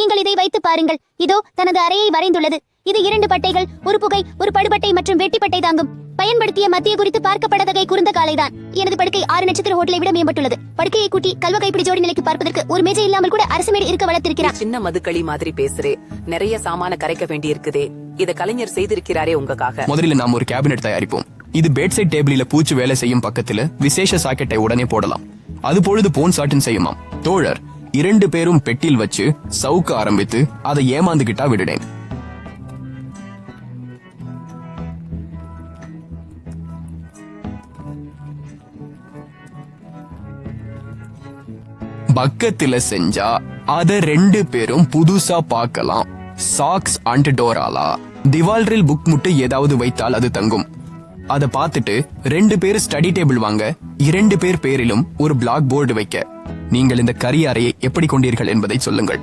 நீங்கள் இதை வைத்து பாருங்கள். இதோ தனது அறையை வரைந்துள்ளது. இது 2 பட்டைகள், ஒரு புகை, ஒரு படுபட்டை மற்றும் வெட்டிப்பட்டை தாங்கும். பயன்படுத்திய மத்திய குறித்து பார்க்கப்படத்தகை குறுந்த காலைதான். எனது படுக்கை 6 நட்சத்திர ஹோட்டலை விட மேம்பட்டுள்ளது. படுக்கையை கூட்டி கல்வ கைப்பிடி ஜோடி நிலைக்கு பார்ப்பதற்கு ஒரு மேஜை இல்லாமல் கூட அரசுமேடு இருக்க வளர்த்திருக்கிறார். சின்ன மதுக்களி மாதிரி பேசுறே. நிறைய சாமான கரைக்க வேண்டி இருக்குதே. இத கலைஞர் செய்திருக்கிறாரே உங்களுக்காக. முதல்ல நாம் ஒரு கேபினெட் தயாரிப்போம். இது பெட் சைட் டேபிளில பூச்சி வேலை செய்யும் பக்கத்துல விசேஷ சாக்கெட்டை உடனே போடலாம். அது பொழுது போன் சாட்டின் செய்யுமாம். தோழர் 2 பேரும் பெட்டில் வச்சு சவுக்க ஆரம்பித்து அதை ஏமாந்துகிட்டா விடுடேன். பக்கத்துல செஞ்சா அத 2 பேரும் புதுசா பார்க்கலாம். சாக்ஸ் அண்ட் டோராலா திவால்ரில் புக் முட்டு ஏதாவது வைத்தால் அது தங்கும். அத பார்த்துட்டு 2 பேர் ஸ்டடி டேபிள் வாங்க. 2 பேர் பேரிலும் ஒரு பிளாக் போர்டு வைக்க. நீங்கள் இந்த கரி அறையை எப்படி கொண்டீர்கள் என்பதை சொல்லுங்கள்.